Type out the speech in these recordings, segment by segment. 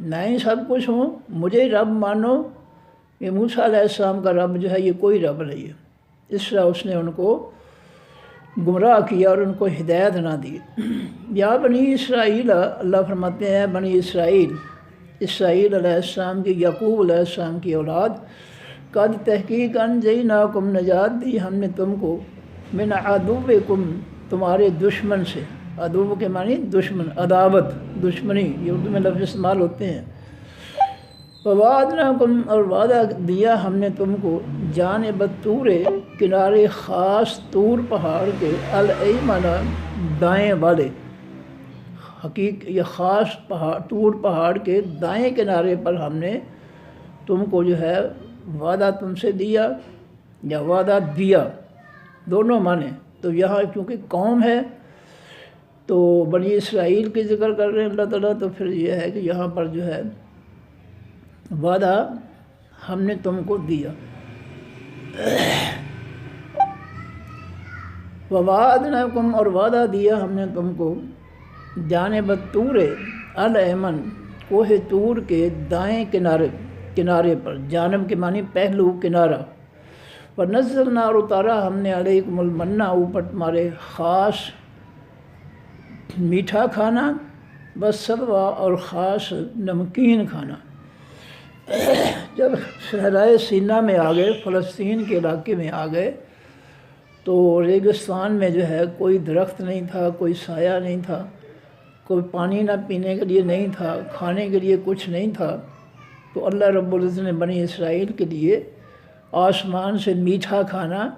میں ہی سب کچھ ہوں، مجھے رب مانو۔ یہ موسیٰ علیہ السلام کا رب جو ہے یہ کوئی رب نہیں ہے۔ اس طرح اس نے ان کو گمراہ کیا اور ان کو ہدایت نہ دی۔ یا بنی اسرائیل، اللہ فرماتے ہیں بنی اسرائیل، اسرائیل علیہ السلام کی، یعقوب علیہ السلام کی اولاد، قد تحقیق انجیناکم، نجات دی ہم نے تم کو، من عدوکم، تمہارے دشمن سے۔ عدو کے معنی دشمن، عداوت، دشمنی، یہ اردو میں لفظ استعمال ہوتے ہیں۔ ووعدناکم، اور وعدہ دیا ہم نے تم کو، جانب طور، کنارے خاص طور پہاڑ کے، الایمن، دائیں والے، یہ خاص پہاڑ طور پہاڑ کے دائیں کنارے پر ہم نے تم کو جو ہے وعدہ تم سے دیا، یا وعدہ دیا، دونوں معنی۔ تو یہاں چونکہ قوم ہے تو بنی اسرائیل کی ذکر کر رہے ہیں اللہ تعالیٰ، تو پھر یہ ہے کہ یہاں پر جو ہے وعدہ ہم نے تم کو دیا۔ ووعدناکم، اور وعدہ دیا ہم نے تم کو، جانب طور الایمن، کوہ طور کے دائیں کنارے پر، جانب کے معنی پہلو، کنارہ۔ ونزلنا، اور اتارا ہم نے، علیکم المنہ، اوپر تمہارے خاص میٹھا کھانا، والسلویٰ، اور خاص نمکین کھانا۔ جب صحرائے سینا میں آ گئے، فلسطین کے علاقے میں آ گئے، تو ریگستان میں جو ہے کوئی درخت نہیں تھا، کوئی سایہ نہیں تھا، کوئی پانی نہ پینے کے لیے نہیں تھا، کھانے کے لیے کچھ نہیں تھا۔ تو اللہ رب العزت نے بنی اسرائیل کے لیے آسمان سے میٹھا کھانا،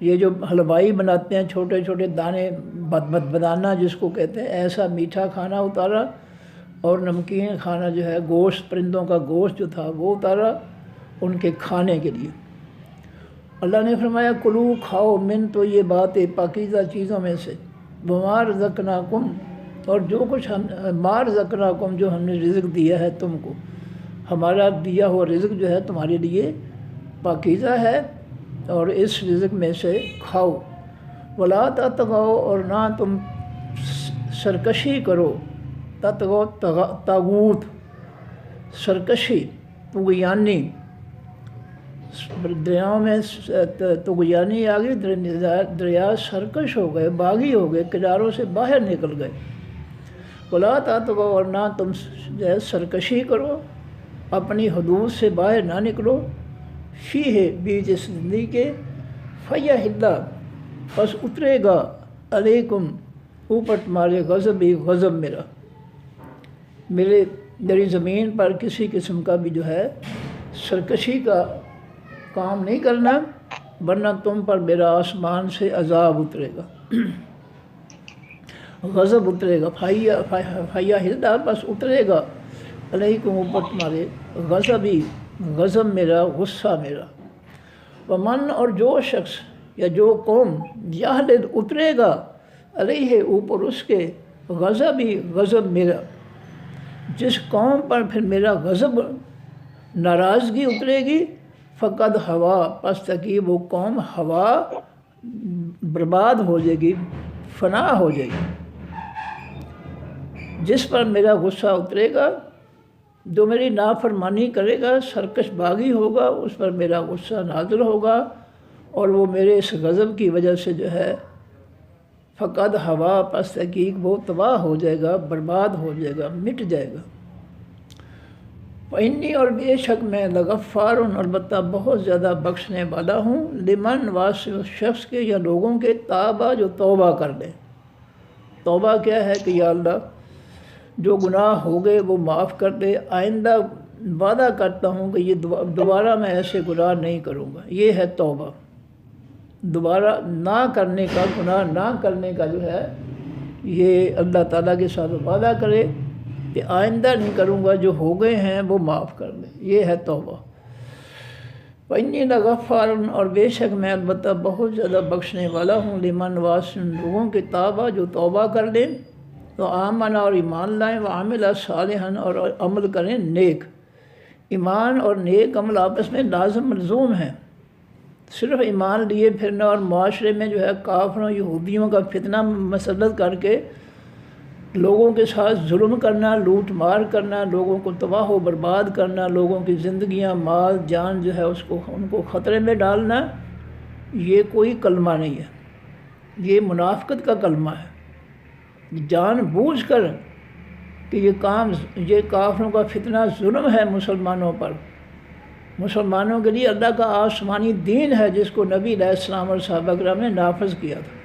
یہ جو حلوائی بناتے ہیں چھوٹے چھوٹے دانے، بدانہ جس کو کہتے ہیں، ایسا میٹھا کھانا اتارا، اور نمکین کھانا جو ہے گوشت، پرندوں کا گوشت جو تھا وہ اتارا ان کے کھانے کے لیے۔ اللہ نے فرمایا کلو، کھاؤ، من، تو یہ بات ہے پاکیزہ چیزوں میں سے، وما رزقناکم، اور جو کچھ ما رزقناکم، جو ہم نے رزق دیا ہے تم کو، ہمارا دیا ہوا رزق جو ہے تمہارے لیے پاکیزہ ہے، اور اس رزق میں سے کھاؤ۔ ولا تطغوا، اور نہ تم سرکشی کرو، تطغوا طاغوت، سرکشی، طغیانی، دریاؤں میں طغیانی آ گئی، دریا سرکش ہو گئے، باغی ہو گئے، کناروں سے باہر نکل گئے۔ ولا تطغوا، اور نہ تم سرکشی کرو، اپنی حدود سے باہر نہ نکلو، فیہ، بیچ اس زندگی کے، فیحل، پس اترے گا، علیکم، اوپر تمہارے، غضبی، غضب میرا، میری زمین پر کسی قسم کا بھی جو ہے سرکشی کا کام نہیں کرنا، ورنہ تم پر میرا آسمان سے عذاب اترے گا، غضب اترے گا، فیحل، بس اترے گا، علیکم، اوپر تمہارے، غضبی، غضب میرا، غصہ میرا۔ ومن، اور جو شخص یا جو قوم، یحلل، اترے گا، علیہ، اوپر اس کے، غضبی، غضب میرا، جس قوم پر پھر میرا غضب، ناراضگی اترے گی، فقد ہوا، پس تقریب وہ قوم ہوا، برباد ہو جائے گی، فنا ہو جائے گی۔ جس پر میرا غصہ اترے گا، جو میری نافرمانی کرے گا، سرکش باغی ہوگا، اس پر میرا غصہ نازل ہوگا، اور وہ میرے اس غضب کی وجہ سے جو ہے فقد ہوا، پس تحقیق وہ تباہ ہو جائے گا، برباد ہو جائے گا، مٹ جائے گا۔ فإنی، اور بے شک میں، لغفار، البتہ بہت زیادہ بخشنے والا ہوں، لمن، واسع اس شخص کے یا لوگوں کے، تابہ، جو توبہ کر لے۔ توبہ کیا ہے کہ یا اللہ جو گناہ ہو گئے وہ معاف کر دے، آئندہ وعدہ کرتا ہوں کہ یہ دوبارہ میں ایسے گناہ نہیں کروں گا، یہ ہے توبہ، دوبارہ نہ کرنے کا، گناہ نہ کرنے کا جو ہے یہ اللہ تعالیٰ کے ساتھ وعدہ کرے کہ آئندہ نہیں کروں گا، جو ہو گئے ہیں وہ معاف کر دے، یہ ہے توبہ۔ وإنی لغفار، اور بے شک میں البتہ بہت زیادہ بخشنے والا ہوں، لمن، واسع لوگوں کے، تابہ، جو توبہ کر لیں، تو آمن، اور ایمان لائیں، وعمل صالحا، اور عمل کریں نیک۔ ایمان اور نیک عمل آپس میں لازم ملزوم ہیں، صرف ایمان لیے پھرنا اور معاشرے میں جو ہے کافروں، یہودیوں کا فتنہ مسلط کر کے لوگوں کے ساتھ ظلم کرنا، لوٹ مار کرنا، لوگوں کو تباہ و برباد کرنا، لوگوں کی زندگیاں، مال، جان جو ہے ان کو خطرے میں ڈالنا، یہ کوئی کلمہ نہیں ہے، یہ منافقت کا کلمہ ہے۔ جان بوجھ کر کہ یہ کافروں کا فتنہ ظلم ہے مسلمانوں پر، مسلمانوں کے لیے اللہ کا آسمانی دین ہے جس کو نبی علیہ السلام اور صحابہ کرام نے نافذ کیا تھا،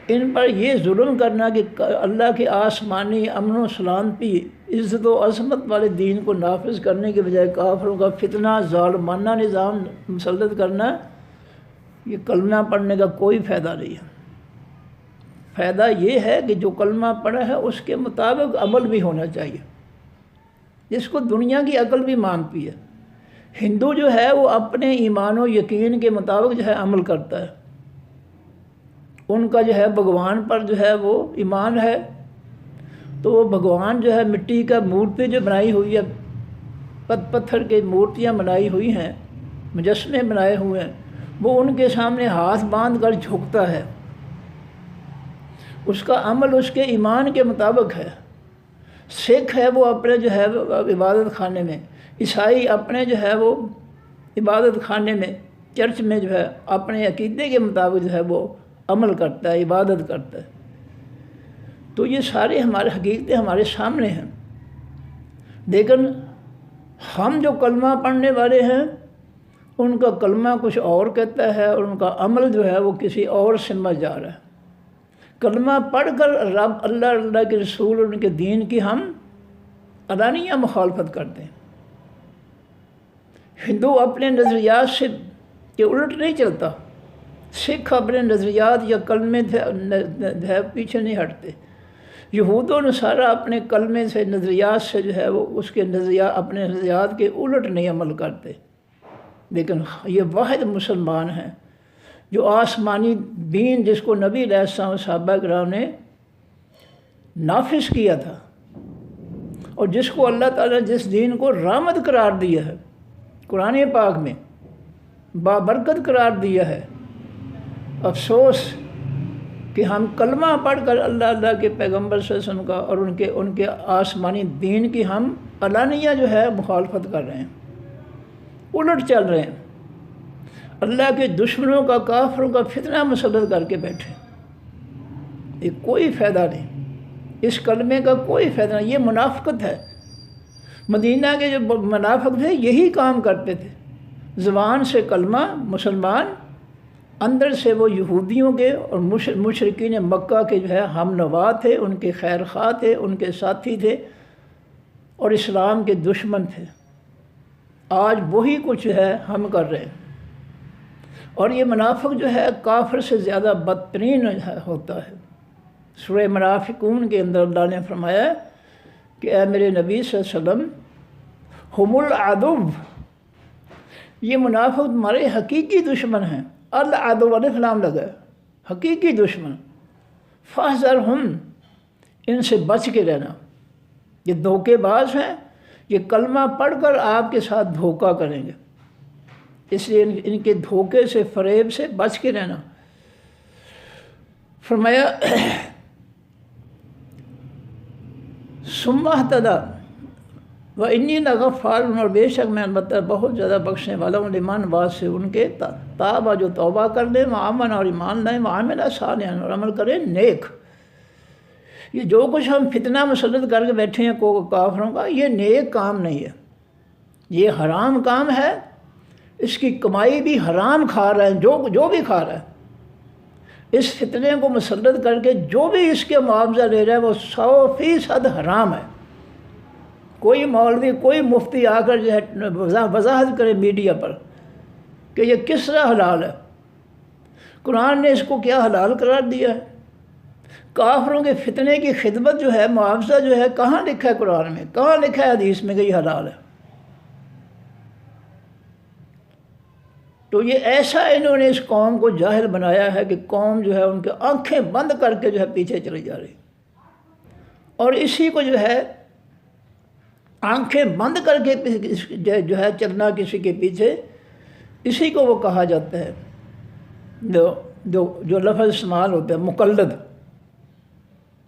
ان پر یہ ظلم کرنا کہ اللہ کے آسمانی امن و سلامتی، عزت و عظمت والے دین کو نافذ کرنے کے بجائے کافروں کا فتنہ، ظالمانہ نظام مسلط کرنا، یہ کلمہ پڑھنے کا کوئی فائدہ نہیں ہے۔ فائدہ یہ ہے کہ جو کلمہ پڑھا ہے اس کے مطابق عمل بھی ہونا چاہیے، جس کو دنیا کی عقل بھی مانتی ہے۔ ہندو جو ہے وہ اپنے ایمان و یقین کے مطابق جو ہے عمل کرتا ہے، ان کا جو ہے بھگوان پر جو ہے وہ ایمان ہے، تو وہ بھگوان جو ہے مٹی کا مورتی جو بنائی ہوئی ہے، پتھر کے مورتیاں بنائی ہوئی ہیں، مجسمے بنائے ہوئے ہیں، وہ ان کے سامنے ہاتھ باندھ کر جھکتا ہے، اس کا عمل اس کے ایمان کے مطابق ہے۔ سکھ ہے وہ اپنے جو ہے عبادت خانے میں، عیسائی اپنے جو ہے وہ عبادت خانے میں، چرچ میں جو ہے اپنے عقیدے کے مطابق جو ہے وہ عمل کرتا ہے، عبادت کرتا ہے۔ تو یہ سارے ہمارے حقیقتیں ہمارے سامنے ہیں، لیکن ہم جو کلمہ پڑھنے والے ہیں ان کا کلمہ کچھ اور کہتا ہے اور ان کا عمل جو ہے وہ کسی اور سمت جا رہا ہے۔ کلمہ پڑھ کر رب اللہ کے رسول اور ان کے دین کی ہم علانیہ مخالفت کرتے ہیں۔ ہندو اپنے نظریات سے کے الٹ نہیں چلتا، سکھ اپنے نظریات یا کلمے سے پیچھے نہیں ہٹتے، یہود و نصارہ اپنے کلمے سے، نظریات سے جو ہے وہ اس کے اپنے نظریات کے الٹ نہیں عمل کرتے، لیکن یہ واحد مسلمان ہیں جو آسمانی دین جس کو نبی علیہ السلام صحابہ کرام نے نافذ کیا تھا اور جس کو اللہ تعالیٰ نے جس دین کو رحمت قرار دیا ہے، قرآن پاک میں بابرکت قرار دیا ہے، افسوس کہ ہم کلمہ پڑھ کر اللہ کے پیغمبر صلی اللہ علیہ وسلم کا اور ان کے آسمانی دین کی ہم علانیہ جو ہے مخالفت کر رہے ہیں، الٹ چل رہے ہیں، اللہ کے دشمنوں کا، کافروں کا فتنہ مسلط کر کے بیٹھے۔ یہ کوئی فائدہ نہیں، اس کلمے کا کوئی فائدہ نہیں، یہ منافقت ہے۔ مدینہ کے جو منافق تھے یہی کام کرتے تھے، زبان سے کلمہ مسلمان، اندر سے وہ یہودیوں کے اور مشرکین مکہ کے جو ہے ہم نوا تھے، ان کے خیر خواہ تھے، ان کے ساتھی تھے اور اسلام کے دشمن تھے۔ آج وہی کچھ ہے ہم کر رہے ہیں، اور یہ منافق جو ہے کافر سے زیادہ بدترین ہوتا ہے۔ سورہ منافقون کے اندر اللہ نے فرمایا کہ اے میرے نبی صلی اللہ علیہ وسلم، ہم العدو، یہ منافق تمہارے حقیقی دشمن ہیں، العدو الف لام لگا، حقیقی دشمن، فاحذرہم، ان سے بچ کے رہنا، یہ دھوکے باز ہیں، یہ کلمہ پڑھ کر آپ کے ساتھ دھوکہ کریں گے، اس لیے ان کے دھوکے سے، فریب سے بچ کے رہنا۔ فرمایا ثم اہتدی وانی لغفار، اور بے شک میں البتہ بہت زیادہ بخشنے والا ہوں، لمن بعد سے ان کے تابا جو توبہ کر دیں، وآمن اور ایمان لائیں، وعمل صالحا اور عمل کریں نیک۔ یہ جو کچھ ہم فتنہ مسلط کر کے بیٹھے ہیں کافروں کا، یہ نیک کام نہیں ہے، یہ حرام کام ہے، اس کی کمائی بھی حرام کھا رہا ہے، جو بھی کھا رہا ہے، اس فتنے کو مسلط کر کے جو بھی اس کے معاوضہ لے رہا ہے وہ 100% حرام ہے۔ کوئی مولوی، کوئی مفتی آ کر جو ہے وضاحت کرے میڈیا پر کہ یہ کس طرح حلال ہے، قرآن نے اس کو کیا حلال قرار دیا ہے؟ کافروں کے فتنے کی خدمت جو ہے، معاوضہ جو ہے، کہاں لکھا ہے قرآن میں، کہاں لکھا ہے حدیث میں کہ یہ حلال ہے؟ تو یہ ایسا انہوں نے اس قوم کو جاہل بنایا ہے کہ قوم جو ہے ان کے آنکھیں بند کر کے جو ہے پیچھے چلی جا رہی، اور اسی کو جو ہے آنکھیں بند کر کے جو ہے چلنا کسی کے پیچھے، اسی کو وہ کہا جاتا ہے، جو لفظ استعمال ہوتا ہے مقلد،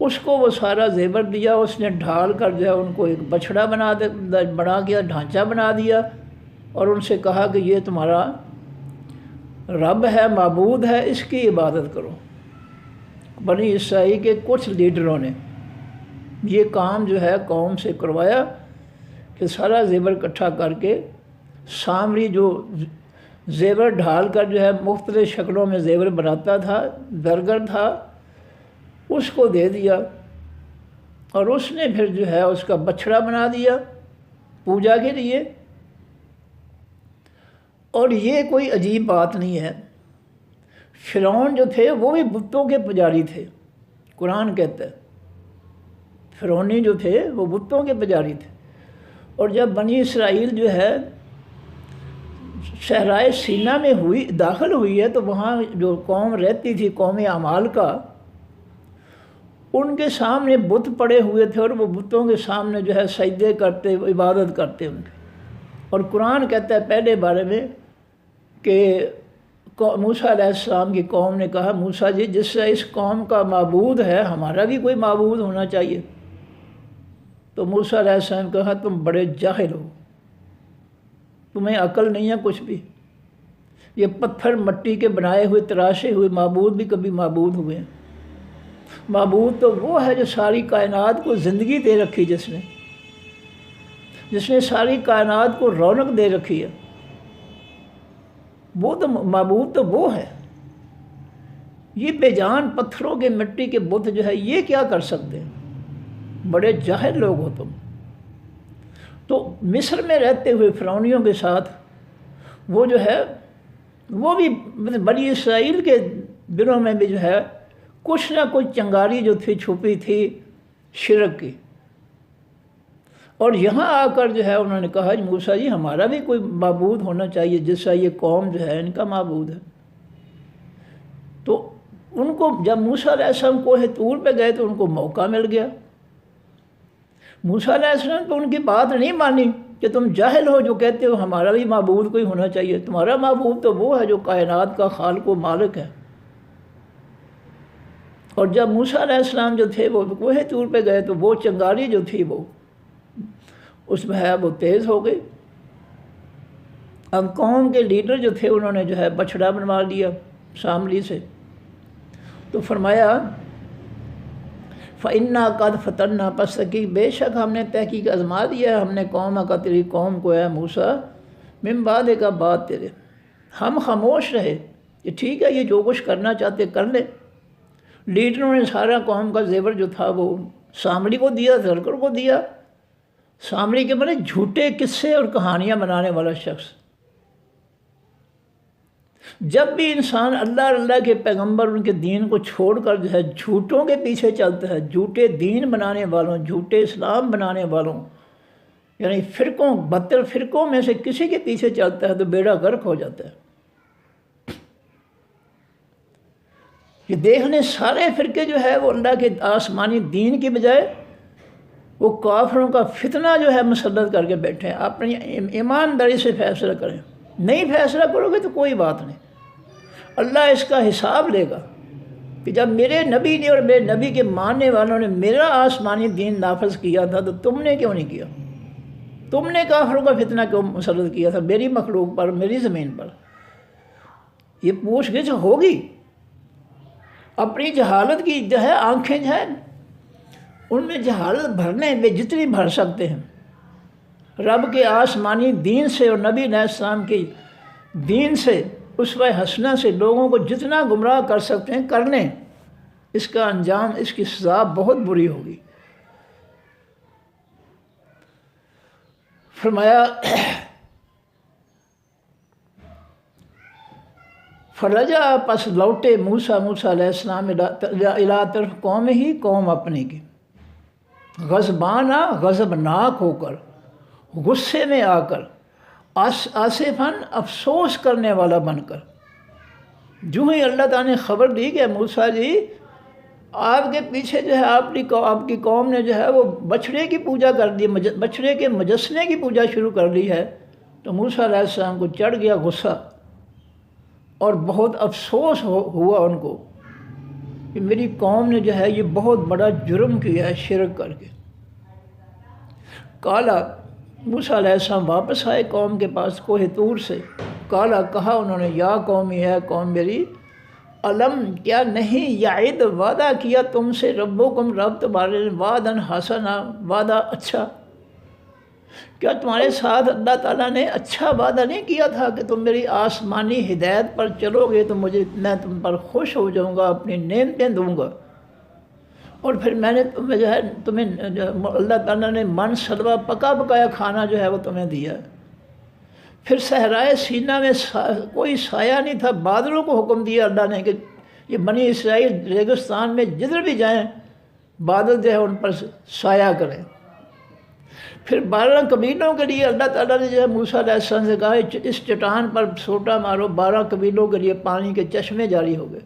اس کو وہ سارا زیور دیا، اس نے ڈھال کر جو ہے ان کو ایک بچھڑا بنا کے ڈھانچہ بنا دیا، اور ان سے کہا کہ یہ تمہارا رب ہے، معبود ہے، اس کی عبادت کرو۔ بنی اسرائیل کے کچھ لیڈروں نے یہ کام جو ہے قوم سے کروایا کہ سارا زیور اکٹھا کر کے سامری جو زیور ڈھال کر جو ہے مختلف شکلوں میں زیور بناتا تھا، درگر تھا، اس کو دے دیا، اور اس نے پھر جو ہے اس کا بچھڑا بنا دیا پوجا کے لیے۔ اور یہ کوئی عجیب بات نہیں ہے، فرعون جو تھے وہ بھی بتوں کے پجاری تھے، قرآن کہتا ہے فرعونی جو تھے وہ بتوں کے پجاری تھے۔ اور جب بنی اسرائیل جو ہے صحرائے سینا میں داخل ہوئی ہے، تو وہاں جو قوم رہتی تھی، قوم اعمال کا، ان کے سامنے بت پڑے ہوئے تھے، اور وہ بتوں کے سامنے جو ہے سجدے کرتے، عبادت کرتے ان کی۔ اور قرآن کہتا ہے پہلے بارے میں کہ موسیٰ علیہ السلام کی قوم نے کہا، موسیٰ جی جس سے اس قوم کا معبود ہے، ہمارا بھی کوئی معبود ہونا چاہیے۔ تو موسیٰ علیہ السلام نے کہا تم بڑے جاہل ہو، تمہیں عقل نہیں ہے کچھ بھی۔ یہ پتھر مٹی کے بنائے ہوئے تراشے ہوئے معبود بھی کبھی معبود ہوئے ہیں؟ معبود تو وہ ہے جو ساری کائنات کو زندگی دے رکھی، جس نے ساری کائنات کو رونق دے رکھی ہے، وہ تو معبود تو وہ ہے۔ یہ بے جان پتھروں کے مٹی کے بت جو ہے یہ کیا کر سکتے ہیں؟ بڑے جاہل لوگ ہو تم۔ تو مصر میں رہتے ہوئے فرعونیوں کے ساتھ وہ جو ہے وہ بھی بنی اسرائیل کے دنوں میں بھی جو ہے کچھ نہ کچھ چنگاری جو تھی چھپی تھی شرک کی۔ اور یہاں آ کر جو ہے انہوں نے کہا موسیٰ جی ہمارا بھی کوئی معبود ہونا چاہیے جس سے یہ قوم جو ہے ان کا معبود ہے۔ تو ان کو جب موسیٰ علیہ السلام کوہ طور پہ گئے تو ان کو موقع مل گیا۔ موسیٰ علیہ السلام تو ان کی بات نہیں مانی کہ تم جاہل ہو جو کہتے ہو ہمارا بھی معبود کوئی ہونا چاہیے، تمہارا معبود تو وہ ہے جو کائنات کا خالق و مالک ہے۔ اور جب موسیٰ علیہ السلام جو تھے وہ کوہ طور پہ گئے تو وہ چنگاری جو تھی وہ اس میں ہے وہ تیز ہو گئی۔ اب قوم کے لیڈر جو تھے انہوں نے جو ہے بچھڑا بنوا لیا سامری سے، تو فرمایا فَإِنَّا قَدْ فَتَنَّا، پس کی بے شک ہم نے تحقیق آزما دیا ہے ہم نے قوم کا تیری قوم کو ہے موسیٰ من بعد کا بعد تیرے۔ ہم خاموش رہے کہ ٹھیک ہے یہ جو کچھ کرنا چاہتے کر لے۔ لیڈروں نے سارا قوم کا زیور جو تھا وہ سامری کو دیا، زرگر کو دیا۔ سامری کے بنے جھوٹے قصے اور کہانیاں بنانے والا شخص۔ جب بھی انسان اللہ کے پیغمبر ان کے دین کو چھوڑ کر جو ہے جھوٹوں کے پیچھے چلتا ہے، جھوٹے دین بنانے والوں، جھوٹے اسلام بنانے والوں، یعنی فرقوں، بدتر فرقوں میں سے کسی کے پیچھے چلتا ہے تو بیڑا غرق ہو جاتا ہے۔ یہ دیکھنے سارے فرقے جو ہے وہ اللہ کے آسمانی دین کی بجائے وہ کافروں کا فتنہ جو ہے مسلط کر کے بیٹھے ہیں۔ اپنی ایمانداری سے فیصلہ کریں، نہیں فیصلہ کرو گے تو کوئی بات نہیں، اللہ اس کا حساب لے گا کہ جب میرے نبی نے اور میرے نبی کے ماننے والوں نے میرا آسمانی دین نافذ کیا تھا تو تم نے کیوں نہیں کیا؟ تم نے کافروں کا فتنہ کیوں مسلط کیا تھا میری مخلوق پر، میری زمین پر؟ یہ پوچھ گچھ ہوگی۔ اپنی جہالت کی جو ہے آنکھیں جو ہے ان میں جہالت بھرنے میں جتنی بھر سکتے ہیں، رب کے آسمانی دین سے اور نبی علیہ السلام کی دین سے، اسوہ حسنہ سے لوگوں کو جتنا گمراہ کر سکتے ہیں کر لیں، اس کا انجام، اس کی سزا بہت بری ہوگی۔ فرمایا فرجع، پس لوٹے موسیٰ علیہ السلام الی طرف قوم ہی، قوم اپنے کی، غضبانہ، غضبناک ہو کر، غصے میں آ کر، آصفاً، افسوس کرنے والا بن کر۔ جو ہی اللہ تعالیٰ نے خبر دی کہ موسیٰ جی آپ کے پیچھے جو ہے آپ کی قوم نے جو ہے وہ بچھڑے کی پوجا کر دی، بچھڑے کے مجسمے کی پوجا شروع کر لی ہے، تو موسیٰ علیہ السلام کو چڑھ گیا غصہ اور بہت افسوس ہوا ان کو۔ کہ میری قوم نے جو ہے یہ بہت بڑا جرم کیا ہے شرک کر کے۔ کالا موسیٰ علیہ السلام واپس آئے قوم کے پاس کوہ طور سے۔ کالا کہا انہوں نے، یا قومی ہے قوم میری، علم کیا نہیں یعد وعدہ کیا تم سے ربکم رب تمہارے نے وعدن حسنا وعدہ اچھا، کیا تمہارے ساتھ اللہ تعالیٰ نے اچھا وعدہ نہیں کیا تھا کہ تم میری آسمانی ہدایت پر چلو گے تو میں تم پر خوش ہو جاؤں گا، اپنی نعمتیں دوں گا، اور پھر میں نے تمہیں اللہ تعالیٰ نے من سلوہ پکا پکایا کھانا جو ہے وہ تمہیں دیا۔ پھر صحرائے سینا میں کوئی سایہ نہیں تھا، بادلوں کو حکم دیا اللہ نے کہ یہ بنی اسرائیل ریگستان میں جدھر بھی جائیں بادل جو ہے ان پر سایہ کریں۔ پھر 12 قبیلوں کے لیے اللہ تعالیٰ نے جو ہے موسیٰ علیہ السلام سے کہا اس چٹان پر سوٹا مارو، 12 قبیلوں کے لیے پانی کے چشمے جاری ہو گئے۔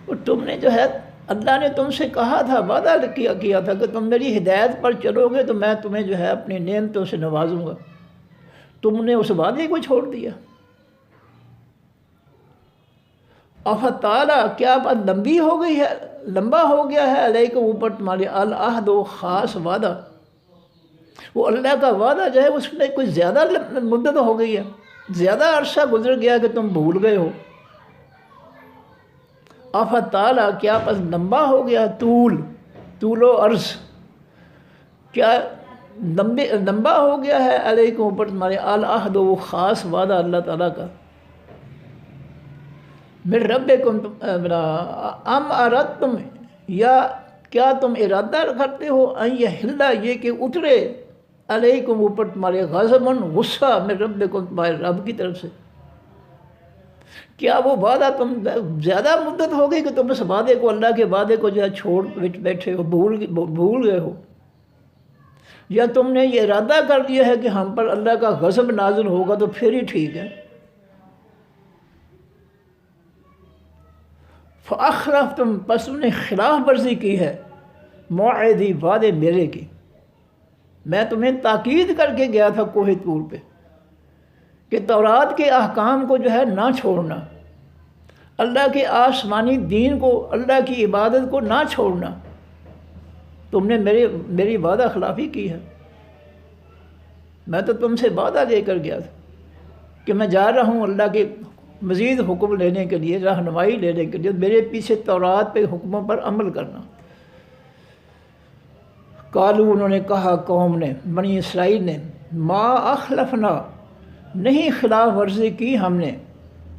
اور تم نے جو ہے اللہ نے تم سے کہا تھا، وعدہ کیا تھا کہ تم میری ہدایت پر چلو گے تو میں تمہیں جو ہے اپنی نعمتوں سے نوازوں گا، تم نے اس وعدے کو چھوڑ دیا۔ افتالا کیا بات لمبی ہو گئی ہے، لمبا ہو گیا ہے علیکم اوپر تمہارے العہد و خاص وعدہ، وہ اللہ کا وعدہ جو ہے اس میں کوئی زیادہ مدت ہو گئی ہے، زیادہ عرصہ گزر گیا کہ تم بھول گئے ہو۔ افتالا کیا پس لمبا ہو گیا، طول و عرض کیا لمبا ہو گیا ہے علیکم اوپر تمہارے العہد و خاص وعدہ اللہ تعالیٰ کا۔ من ربکم ام اردتم یا کیا تم ارادہ کرتے ہو ان یحل یہ کہ اترے علیکم اوپر تمہارے غضبن غصہ من ربکم تمہارے رب کی طرف سے، کیا وہ وعدہ تم زیادہ مدت ہو گئی کہ تم اس وعدے کو اللہ کے وعدے کو جو ہے چھوڑ بیٹھے ہو، بھول گئے ہو، یا تم نے یہ ارادہ کر دیا ہے کہ ہم پر اللہ کا غضب نازل ہوگا تو پھر ہی ٹھیک ہے۔ فَأَخْلَفْتُمْ پس تم نے خلاف ورزی کی ہے موعدی وعدے میرے کی، میں تمہیں تاکید کر کے گیا تھا کوہ طور پہ کہ تورات کے احکام کو جو ہے نہ چھوڑنا، اللہ کے آسمانی دین کو، اللہ کی عبادت کو نہ چھوڑنا، تم نے میری وعدہ خلافی کی ہے۔ میں تو تم سے وعدہ لے کر گیا تھا کہ میں جا رہا ہوں اللہ کے مزید حکم لینے کے لیے، رہنمائی لینے کے لیے، میرے پیچھے تورات پہ حکموں پر عمل کرنا۔ قالو انہوں نے کہا قوم نے، بنی اسرائیل نے، ما اخلفنا نہیں خلاف ورزی کی ہم نے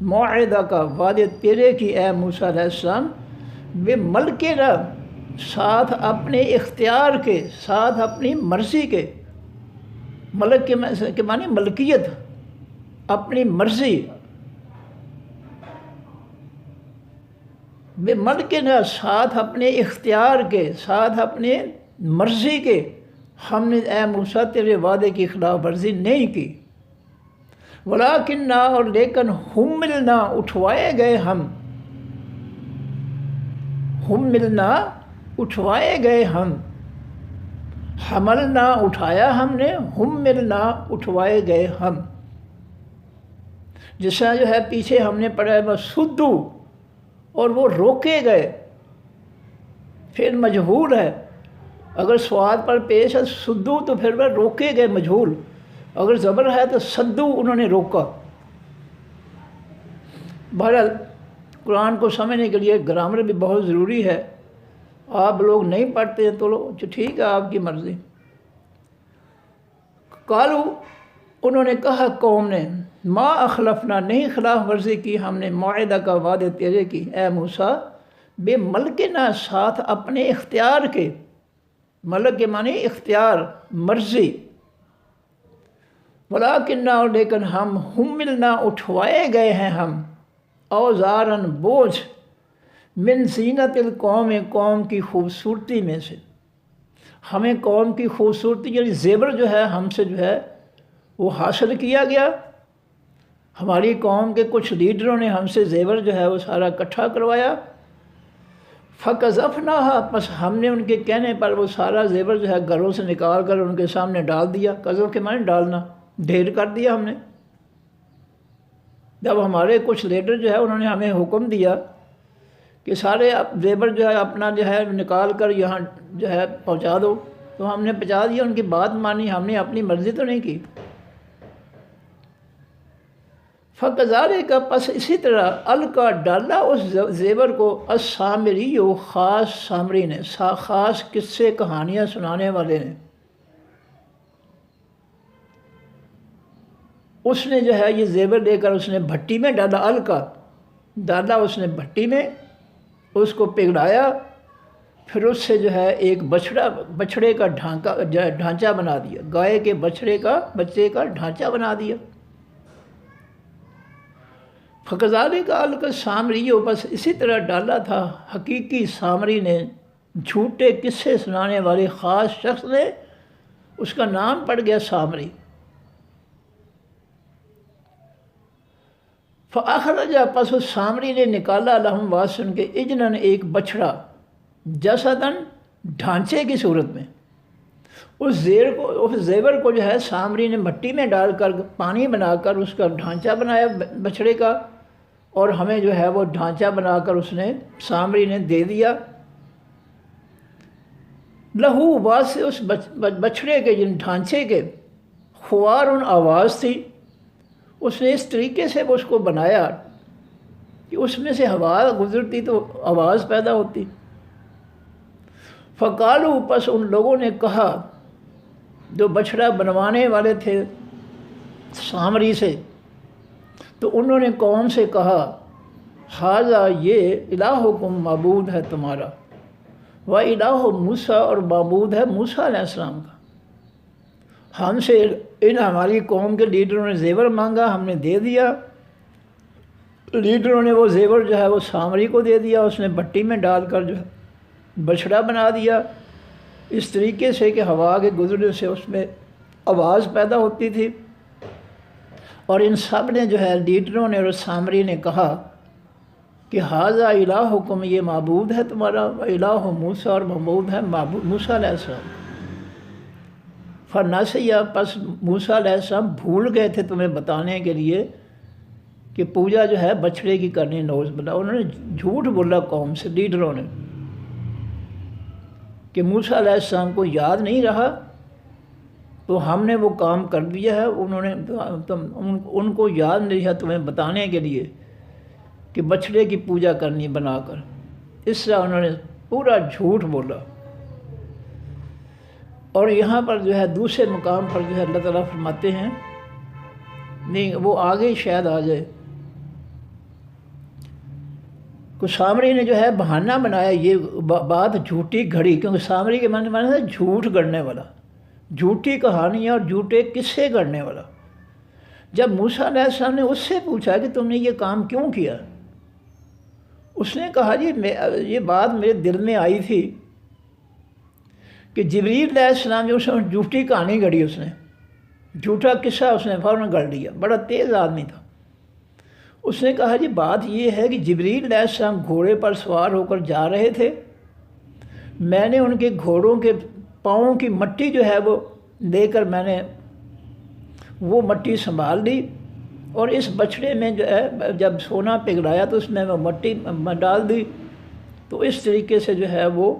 موعدہ کا وعدے تیرے کی اے موسیٰ علیہ السلام، بے ملکنا ساتھ اپنے اختیار کے، ساتھ اپنی مرضی کے، ملک کے معنی ملکیت، اپنی مرضی، بے ملکنا ساتھ اپنے اختیار کے، ساتھ اپنے مرضی کے ہم نے اے موسیٰ تیرے وعدے کی خلاف ورزی نہیں کی، ولیکننا اور لیکن حملنا اٹھوائے گئے ہم، حملنا اٹھوائے گئے ہم، حملنا اٹھایا ہم نے، حملنا اٹھوائے گئے ہم، جس طرح جو ہے پیچھے ہم نے پڑھا ہے وَصُدُّوا اور وہ روکے گئے، پھر مجہول ہے، اگر سواد پر پیش ہے سدو تو پھر وہ روکے گئے مجہول، اگر زبر ہے تو سدو انہوں نے روکا۔ بہرحال قرآن کو سمجھنے کے لیے گرامر بھی بہت ضروری ہے، آپ لوگ نہیں پڑھتے ہیں تو ٹھیک ہے آپ کی مرضی۔ قالو انہوں نے کہا قوم نے، ما اخلفنا نہیں خلاف ورزی کی ہم نے موعدہ کا وعدے تیرے کی اے موسیٰ، بے ملکنا ساتھ اپنے اختیار کے، ملک کے معنی اختیار، مرضی، ولیکننا اور لیکن ہم حملنا اٹھوائے گئے ہیں ہم، اوزارن بوجھ، من زینت القوم قوم کی خوبصورتی میں سے، ہمیں قوم کی خوبصورتی یعنی زیور جو ہے ہم سے جو ہے وہ حاصل کیا گیا، ہماری قوم کے کچھ لیڈروں نے ہم سے زیور جو ہے وہ سارا اکٹھا کروایا، فَقَذَفْنَاهَا پس ہم نے ان کے کہنے پر وہ سارا زیور جو ہے گھروں سے نکال کر ان کے سامنے ڈال دیا، قذف کے معنی ڈالنا، ڈھیر کر دیا ہم نے۔ جب ہمارے کچھ لیڈر جو ہے انہوں نے ہمیں حکم دیا کہ سارے زیور جو ہے اپنا جو ہے نکال کر یہاں جو ہے پہنچا دو، تو ہم نے پہنچا دیا، ان کی بات مانی، ہم نے اپنی مرضی تو نہیں کی۔ فَكَذَلِكَ پس اسی طرح القا ڈالا اس زیور کو السامری، وہ خاص سامری نے، خاص قصے کہانیاں سنانے والے نے، اس نے جو ہے یہ زیور لے کر اس نے بھٹی میں ڈالا، القا ڈالا اس نے بھٹی میں، اس کو پگھلایا، پھر اس سے جو ہے ایک بچھڑے کا ڈھانچہ بنا دیا، گائے کے بچے کا ڈھانچہ بنا دیا۔ فَكَذَلِكَ القا السامری، بس اسی طرح ڈالا تھا حقیقی سامری نے، جھوٹے قصے سنانے والے خاص شخص نے، اس کا نام پڑ گیا سامری۔ فَأَخْرَجَ پس اس سامری نے نکالا لَهُمْ واسن کے اجنن ایک بچھڑا، جسدن ڈھانچے کی صورت میں، اس زیور کو جو ہے سامری نے مٹی میں ڈال کر پانی بنا کر اس کا ڈھانچہ بنایا بچھڑے کا، اور ہمیں جو ہے وہ ڈھانچہ بنا کر اس نے سامری نے دے دیا۔ لہو واس سے اس بچھڑے کے جن ڈھانچے کے خوار آواز تھی، اس نے اس طریقے سے اس کو بنایا کہ اس میں سے ہوا گزرتی تو آواز پیدا ہوتی۔ فقالو پس ان لوگوں نے کہا جو بچھڑا بنوانے والے تھے سامری سے، تو انہوں نے قوم سے کہا ھذا یہ الہکم معبود ہے تمہارا، و الہ موسیٰ اور معبود ہے موسیٰ علیہ السلام کا۔ ہم سے ہماری قوم کے لیڈروں نے زیور مانگا، ہم نے دے دیا، لیڈروں نے وہ زیور جو ہے وہ سامری کو دے دیا، اس نے بھٹی میں ڈال کر جو ہے بچھڑا بنا دیا، اس طریقے سے کہ ہوا کے گزرنے سے اس میں آواز پیدا ہوتی تھی۔ اور ان سب نے جو ہے لیڈروں نے اور سامری نے کہا کہ ھذا الہکم، یہ معبود ہے تمہارا، الہ موسیٰ اور معبود ہے موسیٰ علیہ السلام۔ فنسیا پس موسیٰ علیہ السلام بھول گئے تھے تمہیں بتانے کے لیے کہ پوجا جو ہے بچھڑے کی کرنی، نوز باللہ، انہوں نے جھوٹ بولا قوم سے، لیڈروں نے، کہ موسیٰ علیہ السلام کو یاد نہیں رہا تو ہم نے وہ کام کر دیا ہے، ان کو یاد نہیں رہا تمہیں بتانے کے لیے کہ بچھڑے کی پوجا کرنی بنا کر، اس طرح انہوں نے پورا جھوٹ بولا۔ اور یہاں پر جو ہے دوسرے مقام پر جو ہے اللہ تعالیٰ فرماتے ہیں، نہیں وہ آگے شاید آ جائے، کو سامری نے جو ہے بہانہ بنایا، یہ بات جھوٹی گھڑی، کیونکہ سامری کے معنی ہے جھوٹ گڑھنے والا، جھوٹی کہانیاں اور جھوٹے قصے گڑھنے والا۔ جب موسیٰ علیہ السلام نے اس سے پوچھا کہ تم نے یہ کام کیوں کیا، اس نے کہا جی یہ بات میرے دل میں آئی تھی کہ جبریل علیہ السلام جو اس نے جھوٹی کہانی گڑھی، اس نے جھوٹا قصہ اس نے فوراً گڑھ لیا، بڑا تیز آدمی تھا۔ اس نے کہا جی بات یہ ہے کہ جبریل علیہ السلام گھوڑے پر سوار ہو کر جا رہے تھے، میں نے ان کے گھوڑوں کے پاؤں کی مٹی جو ہے وہ لے کر میں نے وہ مٹی سنبھال لی، اور اس بچھڑے میں جو ہے جب سونا پگھلایا تو اس میں وہ مٹی ڈال دی، تو اس طریقے سے جو ہے وہ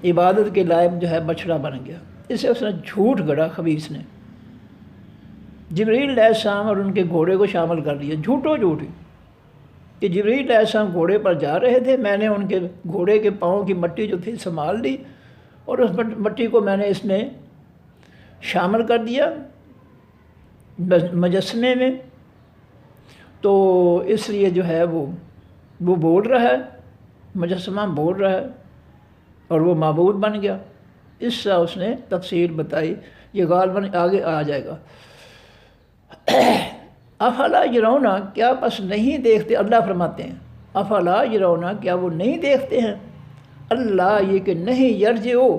عبادت کے لائق جو ہے بچھڑا بن گیا۔ اسے اس نے جھوٹ گڑھا خبیث نے، جبریل علیہ السلام اور ان کے گھوڑے کو شامل کر لیا، جھوٹی کہ جبریل علیہ السلام گھوڑے پر جا رہے تھے، میں نے ان کے گھوڑے کے پاؤں کی مٹی جو تھی سنبھال لی، اور اس مٹی کو میں نے اس میں شامل کر دیا مجسمے میں، تو اس لیے جو ہے وہ بول رہا ہے، مجسمہ بول رہا ہے، اور وہ معبود بن گیا۔ اس طرح اس نے تفصیل بتائی، یہ غالباً آگے آ جائے گا۔ افلا یرون، کیا پس نہیں دیکھتے، اللہ فرماتے ہیں افلا یرون، کیا وہ نہیں دیکھتے ہیں، اللہ یہ کہ نہیں یرجعو،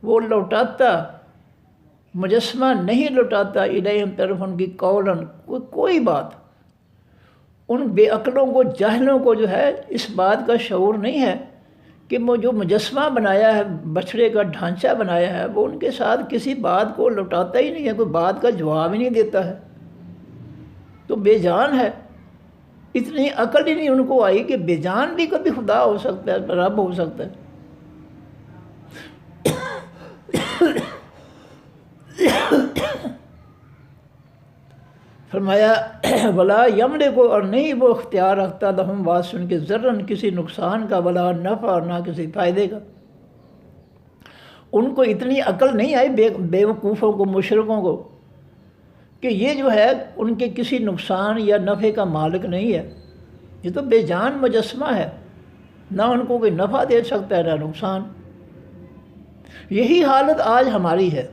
وہ لوٹاتا، مجسمہ نہیں لوٹاتا الیہم طرف ان کی قولاً، کوئی بات، ان بے عقلوں کو، جاہلوں کو جو ہے اس بات کا شعور نہیں ہے کہ وہ جو مجسمہ بنایا ہے، بچھڑے کا ڈھانچہ بنایا ہے، وہ ان کے ساتھ کسی بات کو لوٹاتا ہی نہیں ہے، کوئی بات کا جواب ہی نہیں دیتا ہے، تو بے جان ہے، اتنی عقل ہی نہیں ان کو آئی کہ بے جان بھی کبھی خدا ہو سکتا ہے، رب ہو سکتا ہے۔ فرمایا ولا یملک، اور نہیں وہ اختیار رکھتا لہم بات سن کے ذرن کسی نقصان کا، ولا نفع، اور نہ کسی فائدے کا۔ ان کو اتنی عقل نہیں آئی بے وقوفوں کو، مشرکوں کو، کہ یہ جو ہے ان کے کسی نقصان یا نفع کا مالک نہیں ہے، یہ تو بے جان مجسمہ ہے، نہ ان کو کوئی نفع دے سکتا ہے نہ نقصان۔ یہی حالت آج ہماری ہے۔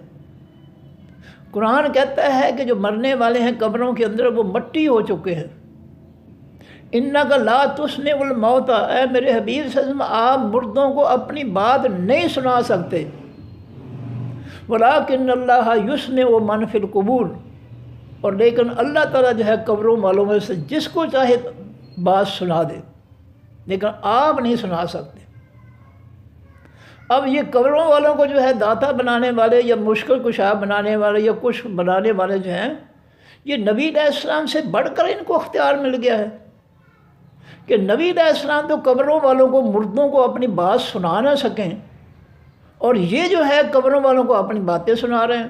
قرآن کہتا ہے کہ جو مرنے والے ہیں قبروں کے اندر وہ مٹی ہو چکے ہیں۔ انک لا تسمع الموتى، اے میرے حبیب صلی اللہ علیہ وسلم، آپ مردوں کو اپنی بات نہیں سنا سکتے۔ ولکن اللہ یسمع من فی القبور، اور لیکن اللہ تعالیٰ جو ہے قبروں والوں میں سے جس کو چاہے بات سنا دے، لیکن آپ نہیں سنا سکتے۔ اب یہ قبروں والوں کو جو ہے داتا بنانے والے یا مشکل کشا بنانے والے یا کچھ بنانے والے جو ہیں، یہ نبی علیہ السلام سے بڑھ کر ان کو اختیار مل گیا ہے کہ نبی علیہ السلام تو قبروں والوں کو، مردوں کو اپنی بات سنا نہ سکیں، اور یہ جو ہے قبروں والوں کو اپنی باتیں سنا رہے ہیں۔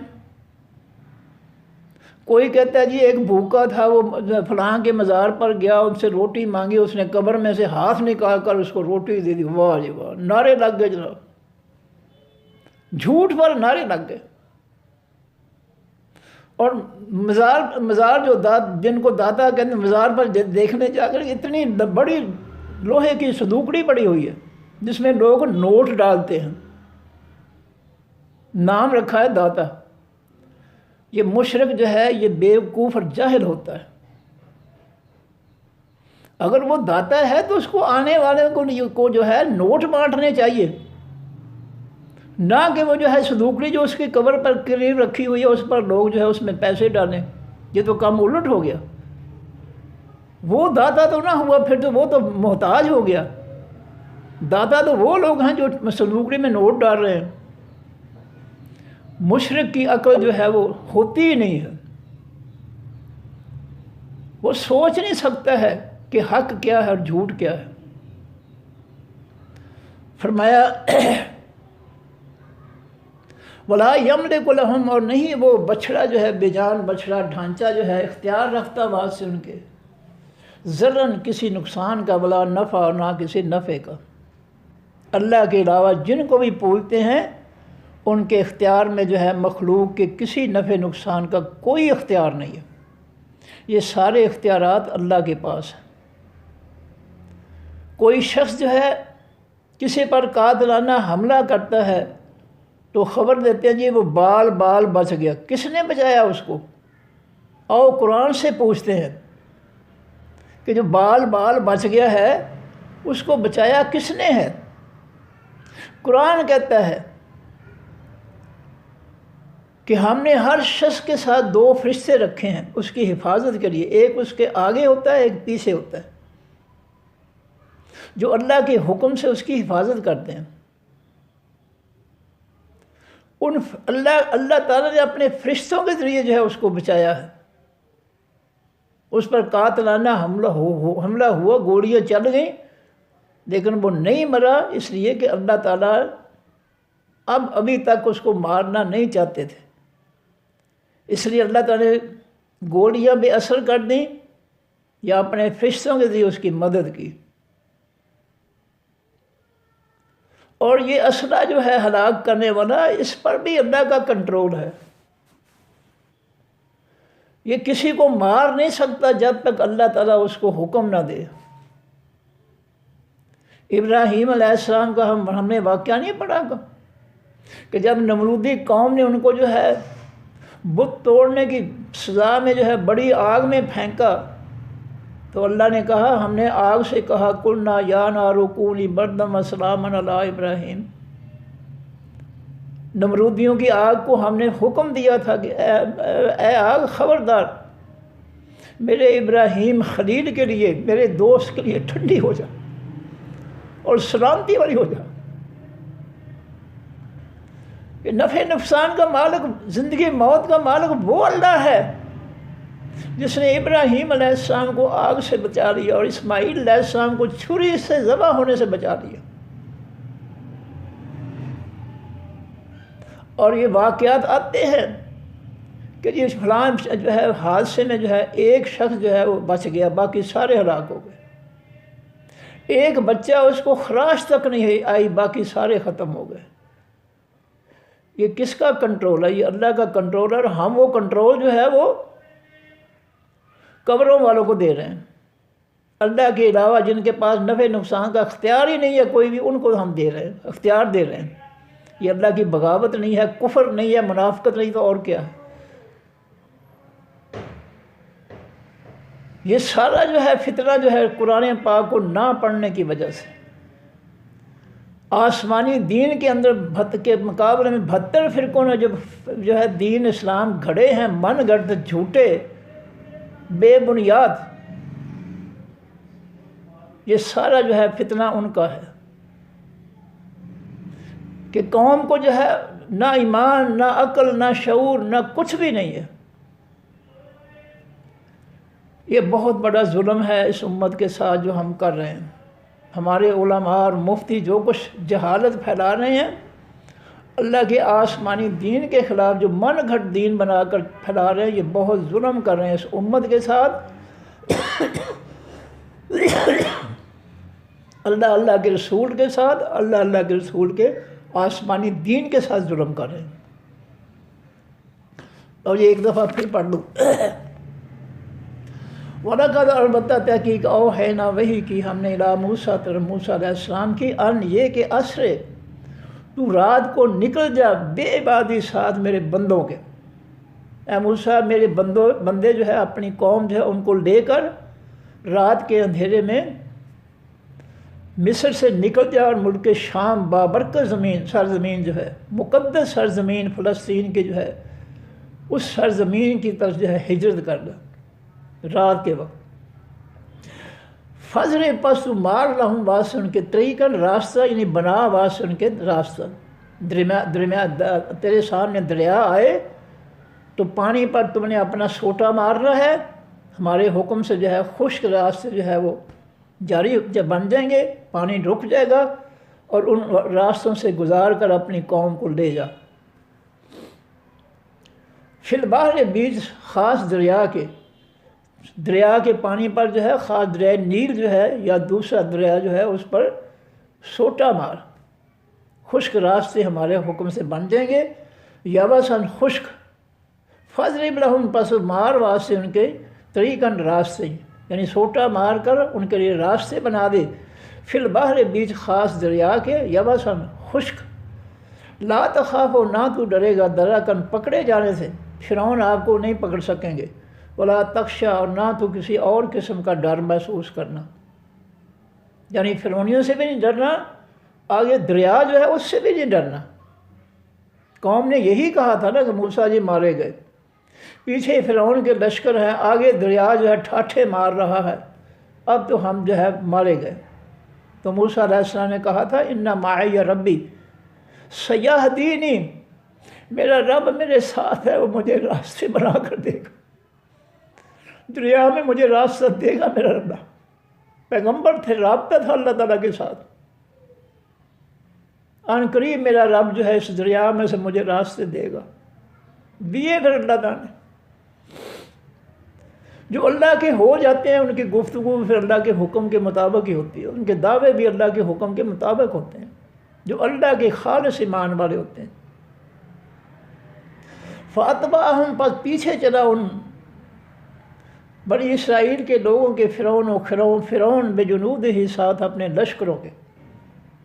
کوئی کہتا ہے جی ایک بھوکا تھا، وہ فلاں کے مزار پر گیا، ان سے روٹی مانگی، اس نے قبر میں سے ہاتھ نکال کر اس کو روٹی دے دی۔ واہ جی واہ، نعرے لگ گئے جناب، جھوٹ پر نعرے لگ گئے۔ اور مزار جو جن کو داتا کہتے ہیں، مزار پر دیکھنے جا کر اتنی بڑی لوہے کی صندوقڑی پڑی ہوئی ہے جس میں لوگ نوٹ ڈالتے ہیں، نام رکھا ہے داتا۔ یہ مشرک جو ہے یہ بیوقوف اور جاہل ہوتا ہے۔ اگر وہ داتا ہے تو اس کو آنے والے کو جو ہے نوٹ بانٹنے چاہیے، نہ کہ وہ جو ہے صندوقڑی جو اس کی قبر پر قریب رکھی ہوئی ہے اس پر لوگ جو ہے اس میں پیسے ڈالیں۔ یہ تو کام الٹ ہو گیا۔ وہ داتا تو نہ ہوا، پھر تو وہ تو محتاج ہو گیا۔ داتا تو وہ لوگ ہیں جو صندوقڑی میں نوٹ ڈال رہے ہیں۔ مشرک کی عقل جو ہے وہ ہوتی ہی نہیں ہے، وہ سوچ نہیں سکتا ہے کہ حق کیا ہے اور جھوٹ کیا ہے۔ فرمایا ولا یملک لہم، اور نہیں وہ بچھڑا جو ہے بے جان بچھڑا ڈھانچہ جو ہے اختیار رکھتا بات سے ان کے، ذرن کسی نقصان کا، ولا نفع، اور نہ کسی نفع کا۔ اللہ کے علاوہ جن کو بھی پوجتے ہیں ان کے اختیار میں جو ہے مخلوق کے کسی نفع نقصان کا کوئی اختیار نہیں ہے۔ یہ سارے اختیارات اللہ کے پاس ہیں۔ کوئی شخص جو ہے کسی پر قاتلانہ حملہ کرتا ہے تو خبر دیتے ہیں جی وہ بال بچ گیا، کس نے بچایا اس کو؟ اور قرآن سے پوچھتے ہیں کہ جو بال بچ گیا ہے اس کو بچایا کس نے ہے؟ قرآن کہتا ہے کہ ہم نے ہر شخص کے ساتھ 2 فرشتے رکھے ہیں اس کی حفاظت کے لیے، ایک اس کے آگے ہوتا ہے، ایک پیچھے ہوتا ہے، جو اللہ کے حکم سے اس کی حفاظت کرتے ہیں۔ اللہ تعالیٰ نے اپنے فرشتوں کے ذریعے جو ہے اس کو بچایا ہے۔ اس پر قاتلانہ حملہ ہوا، گولیاں چل گئیں، لیکن وہ نہیں مرا، اس لیے کہ اللہ تعالیٰ ابھی تک اس کو مارنا نہیں چاہتے تھے، اس لیے اللہ تعالیٰ نے گولیاں بے اثر کر دیں یا اپنے فرشتوں کے ذریعے اس کی مدد کی۔ اور یہ اسلحہ جو ہے ہلاک کرنے والا، اس پر بھی اللہ کا کنٹرول ہے۔ یہ کسی کو مار نہیں سکتا جب تک اللہ تعالیٰ اس کو حکم نہ دے۔ ابراہیم علیہ السلام کا ہم نے واقعہ نہیں پڑھا کہ جب نمرودی قوم نے ان کو جو ہے بت توڑنے کی سزا میں جو ہے بڑی آگ میں پھینکا، تو اللہ نے کہا، ہم نے آگ سے کہا قلنا یا نار کونی بردا وسلاما علی ابراہیم۔ نمرودیوں کی آگ کو ہم نے حکم دیا تھا کہ اے آگ خبردار، میرے ابراہیم خلیل کے لیے، میرے دوست کے لیے ٹھنڈی ہو جا اور سلامتی والی ہو جا۔ کہ نفع نقصان کا مالک، زندگی موت کا مالک وہ اللہ ہے جس نے ابراہیم علیہ السلام کو آگ سے بچا لیا اور اسماعیل علیہ السلام کو چھری سے ذبح ہونے سے بچا لیا. اور یہ واقعات آتے ہیں کہ جی فلاں جو ہے حادثے میں جو ہے ایک شخص جو ہے وہ بچ گیا، باقی سارے ہلاک ہو گئے. ایک بچہ اس کو خراش تک نہیں آئی، باقی سارے ختم ہو گئے. یہ کس کا کنٹرول ہے؟ یہ اللہ کا کنٹرول ہے. اور ہم وہ کنٹرول جو ہے وہ قبروں والوں کو دے رہے ہیں. اللہ کے علاوہ جن کے پاس نفع نقصان کا اختیار ہی نہیں ہے کوئی بھی، ان کو ہم دے رہے ہیں، اختیار دے رہے ہیں. یہ اللہ کی بغاوت نہیں ہے، کفر نہیں ہے، منافقت نہیں، تو اور کیا ہے؟ یہ سارا جو ہے فتنہ جو ہے قرآن پاک کو نہ پڑھنے کی وجہ سے. آسمانی دین کے اندر کے مقابلے میں 72 فرقوں نے جو ہے دین اسلام گھڑے ہیں، من گھڑت جھوٹے بے بنیاد. یہ سارا جو ہے فتنہ ان کا ہے کہ قوم کو جو ہے نہ ایمان، نہ عقل، نہ شعور، نہ کچھ بھی نہیں ہے. یہ بہت بڑا ظلم ہے اس امت کے ساتھ جو ہم کر رہے ہیں. ہمارے علماء اور مفتی جو کچھ جہالت پھیلا رہے ہیں اللہ کے آسمانی دین کے خلاف، جو من گھڑت دین بنا کر پھیلا رہے ہیں، یہ بہت ظلم کر رہے ہیں اس امت کے ساتھ. اللہ کے رسول کے ساتھ، اللہ کے رسول کے آسمانی دین کے ساتھ ظلم کر رہے ہیں. اور یہ ایک دفعہ پھر پڑھ لوں. وَلَقَدْ البتہ تحقیق اوحینا وحی کی ہم نے الی موسیٰ طرف موسیٰ علیہ السلام کی، ان یہ کہ اسرے تو رات کو نکل جا بے عبادی ساتھ میرے بندوں کے. اے موسیٰ میرے بندے جو ہے اپنی قوم جو ہے ان کو لے کر رات کے اندھیرے میں مصر سے نکل جا اور ملک شام بابرکت زمین، سرزمین جو ہے مقدس سرزمین فلسطین کے جو ہے اس سرزمین کی طرف جو ہے ہجرت کر دیا رات کے وقت. فضر پس مار لہم واسن کے طریقاً راستہ، یعنی بنا واسن کے راستہ. درمیان تیرے سامنے دریا آئے تو پانی پر تم نے اپنا سوٹا مارنا ہے. ہمارے حکم سے جو ہے خشک راستے جو ہے وہ جاری جب بن جائیں گے، پانی رک جائے گا اور ان راستوں سے گزار کر اپنی قوم کو لے جا. فی البحر بیچ خاص دریا کے پانی پر جو ہے خاص دریائے نیل جو ہے یا دوسرا دریا جو ہے اس پر سوٹا مار. خشک راستے ہمارے حکم سے بن جائیں گے. یابسن خشک، فضرب لہم پس مار واسطے ان کے طریقاً راستے، یعنی سوٹا مار کر ان کے لیے راستے بنا دے. فی البحر بیچ خاص دریا کے، یابسن خشک. لا تخاف، نہ تو ڈرے گا، دراکن پکڑے جانے سے، فرعون آپ کو نہیں پکڑ سکیں گے. ولا تخشا، اور نہ تو کسی اور قسم کا ڈر محسوس کرنا، یعنی فرعونیوں سے بھی نہیں ڈرنا، آگے دریا جو ہے اس سے بھی نہیں ڈرنا. قوم نے یہی کہا تھا نا کہ موسیٰ جی مارے گئے، پیچھے فرعون کے لشکر ہیں، آگے دریا جو ہے ٹھاٹھے مار رہا ہے، اب تو ہم جو ہے مارے گئے. تو موسیٰ علیہ السلام نے کہا تھا ان معی ربی سیہدینی، میرا رب میرے ساتھ ہے، وہ مجھے راستے بنا کر دے گا، دریا میں مجھے راستہ دے گا میرا رب. پیغمبر تھے، رابطہ تھا اللہ تعالیٰ کے ساتھ. ان قریب میرا رب جو ہے اس دریا میں سے مجھے راستے دے گا. دیے پھر اللہ تعالیٰ نے. جو اللہ کے ہو جاتے ہیں ان کی گفتگو پھر اللہ کے حکم کے مطابق ہی ہوتی ہے، ان کے دعوے بھی اللہ کے حکم کے مطابق ہوتے ہیں، جو اللہ کے خالص ایمان والے ہوتے ہیں. فاتبعہم، پس پیچھے چلا ان بنی اسرائیل کے لوگوں کے فرعون بجنود ہی ساتھ اپنے لشکروں کے.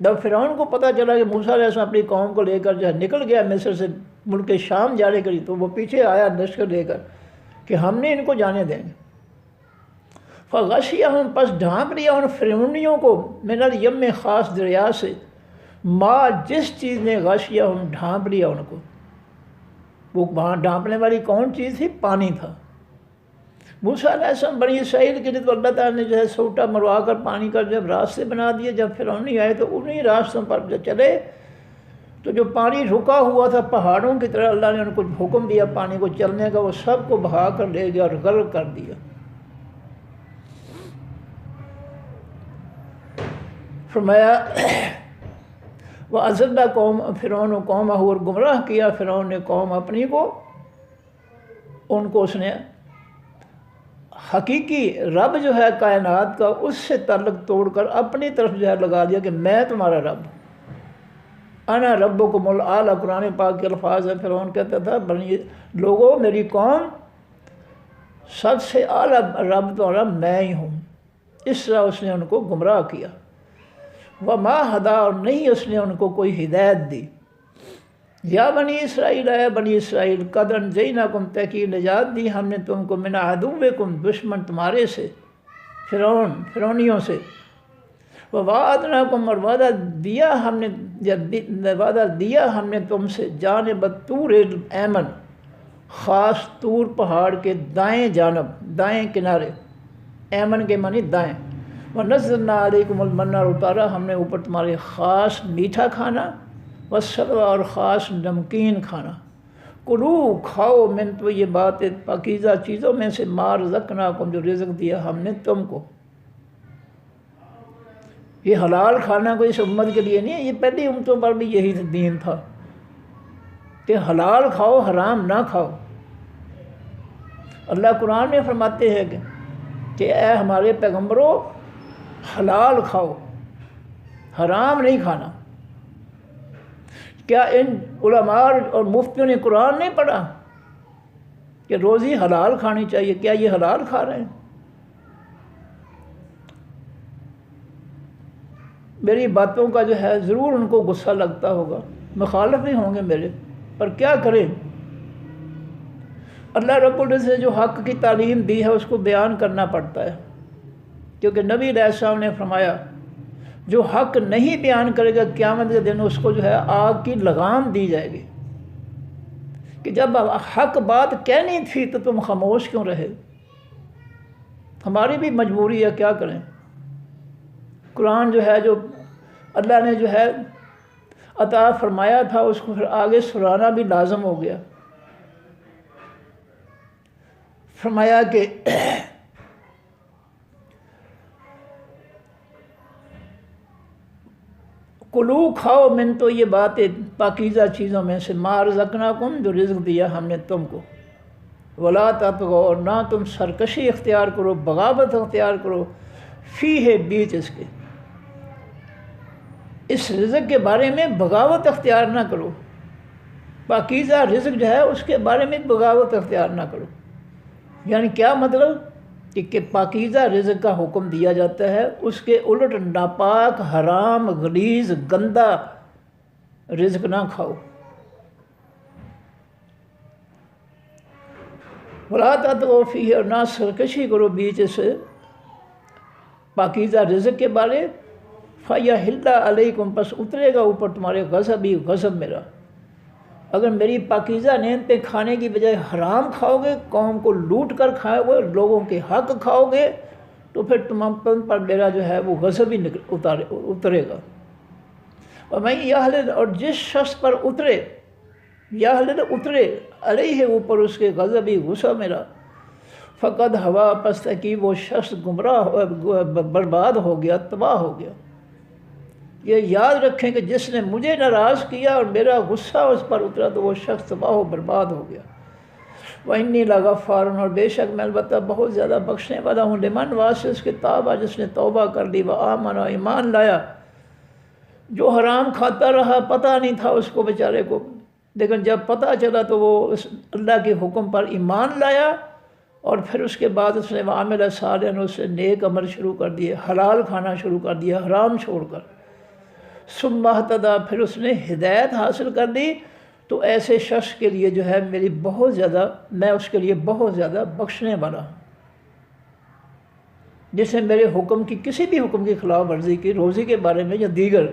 جب فرعون کو پتہ چلا کہ موسیٰ علیہ السلام اپنی قوم کو لے کر جو ہے نکل گیا مصر سے ملک شام جانے کے لیے، تو وہ پیچھے آیا لشکر لے کر کہ ہم نے ان کو جانے دیں گے. فغشیہم، پس ڈھانپ لیا ان فرعونیوں کو من الیم، خاص دریا سے، ما جس چیز نے غشیہم ڈھانپ لیا ان کو. وہ وہاں ڈھانپنے والی کون چیز تھی؟ پانی تھا. موسیٰ علیہ السلام بنی اسرائیل کے لیے تو اللہ تعالیٰ نے جو ہے سوٹا مروا کر پانی کا جب راستے بنا دیے، جب فرعونی آئے تو انہی راستوں پر جو چلے تو جو پانی رکا ہوا تھا پہاڑوں کی طرح، اللہ نے ان کو حکم دیا پانی کو چلنے کا، وہ سب کو بہا کر لے گیا اور غرق کر دیا۔ فرمایا وَأَضَلَّ قَوْمَ فرعون و قومہ، اور گمراہ کیا فرعون نے قوم اپنی کو، ان کو اس نے حقیقی رب جو ہے کائنات کا اس سے تعلق توڑ کر اپنی طرف جو ہے لگا دیا کہ میں تمہارا رب، انا ربکم الاعلی۔ قرآن پاک کے الفاظ ہیں، فرعون کہتا تھا بنی لوگوں میری قوم سب سے اعلیٰ رب تمہارا میں ہی ہوں۔ اس طرح اس نے ان کو گمراہ کیا۔ وما ہدا، اور نہیں اس نے ان کو کوئی ہدایت دی۔ یا بنی اسرائیل، اے بنی اسرائیل، قد انجیناکم، تحقیق نجات دی ہم نے تم کو، من عدوکم، دشمن تمہارے سے، فرعونیوں سے، ووعدناکم، اور وعدہ دیا ہم نے تم سے، جانب طور الایمن، خاص طور پہاڑ کے دائیں جانب، دائیں کنارے، ایمن کے معنی دائیں، وَنَزَّلْنَا عَلَيْكُمُ الْمَنَّ، اور اتارا ہم نے اوپر تمہارے خاص میٹھا کھانا، والسلویٰ، اور خاص نمکین کھانا، کلو کھاؤ، من طیبات، پاکیزہ چیزوں میں سے، ما رزقناکم، جو رزق دیا ہم نے تم کو۔ یہ حلال کھانا کوئی اس امت کے لیے نہیں ہے، یہ پہلی امتوں پر بھی یہی دین تھا کہ حلال کھاؤ، حرام نہ کھاؤ۔ اللہ قرآن میں فرماتے ہیں کہ اے ہمارے پیغمبروں، حلال کھاؤ، حرام نہیں کھانا۔ کیا ان علماء اور مفتیوں نے قرآن نہیں پڑھا کہ روزی حلال کھانی چاہیے؟ کیا یہ حلال کھا رہے ہیں؟ میری باتوں کا جو ہے ضرور ان کو غصہ لگتا ہوگا، مخالف بھی ہوں گے میرے، پر کیا کریں؟ اللہ رب العزت نے جو حق کی تعلیم دی ہے اس کو بیان کرنا پڑتا ہے، کیونکہ نبی علیہ السلام نے فرمایا جو حق نہیں بیان کرے گا قیامت کے دن اس کو جو ہے آگ کی لگام دی جائے گی، کہ جب حق بات کہنی تھی تو تم خاموش کیوں رہے؟ ہماری بھی مجبوری ہے، کیا کریں؟ قرآن جو ہے جو اللہ نے جو ہے عطا فرمایا تھا اس کو پھر آگے سنانا بھی لازم ہو گیا۔ فرمایا کہ کلو کھاؤ، من تو یہ باتیں پاکیزہ چیزوں میں سے، ما رزقناکم، جو رزق دیا ہم نے تم کو، ولا تطغوا، اور نہ تم سرکشی اختیار کرو، بغاوت اختیار کرو، فیہ، بیچ اس کے، اس رزق کے بارے میں بغاوت اختیار نہ کرو، پاکیزہ رزق جو ہے اس کے بارے میں بغاوت اختیار نہ کرو۔ یعنی کیا مطلب کہ پاکیزہ رزق کا حکم دیا جاتا ہے، اس کے الٹ ناپاک، حرام، غلیظ، گندہ رزق نہ کھاؤ۔ وَلَا تَطْغَوْا فِيهِ، اور نہ سرکشی کرو بیچ سے پاکیزہ رزق کے بارے، فَيَحِلَّ عَلَيْكُمْ، پس اترے گا اوپر تمہارے غضبی، غضب میرا۔ اگر میری پاکیزہ نعمتیں کھانے کی بجائے حرام کھاؤ گے، قوم کو لوٹ کر کھاؤ گے، لوگوں کے حق کھاؤ گے، تو پھر تم پر میرا جو ہے وہ غضب ہی اترے گا۔ وَمَن يَحْلِلْ، اور جس شخص پر اترے، یحلل اترے، علیہ اوپر اس کے غضبی، غصہ میرا، فقد ہوا، پس تحقیق وہ شخص گمراہ، برباد ہو گیا، تباہ ہو گیا۔ یہ یاد رکھیں کہ جس نے مجھے ناراض کیا اور میرا غصہ اس پر اترا تو وہ شخص تباہ و برباد ہو گیا۔ وَإِنِّي لَغَفَّارٌ، اور بے شک میں البتہ بہت زیادہ بخشنے والا ہوں، لمن واسطے اس کے توبہ، جس نے توبہ کر لی، وآمن، ایمان لایا۔ جو حرام کھاتا رہا پتہ نہیں تھا اس کو بیچارے کو، لیکن جب پتہ چلا تو وہ اس اللہ کے حکم پر ایمان لایا، اور پھر اس کے بعد اس نے وعمل صالحا، اس نے نیک عمل شروع کر دیے، حلال کھانا شروع کر دیا حرام چھوڑ کر، ثم اہتدی، پھر اس نے ہدایت حاصل کر لی، تو ایسے شخص کے لیے جو ہے میری بہت زیادہ، میں اس کے لیے بہت زیادہ بخشنے والا ہوں۔ جس نے میرے حکم کی، کسی بھی حکم کی خلاف ورزی کی، روزی کے بارے میں یا دیگر،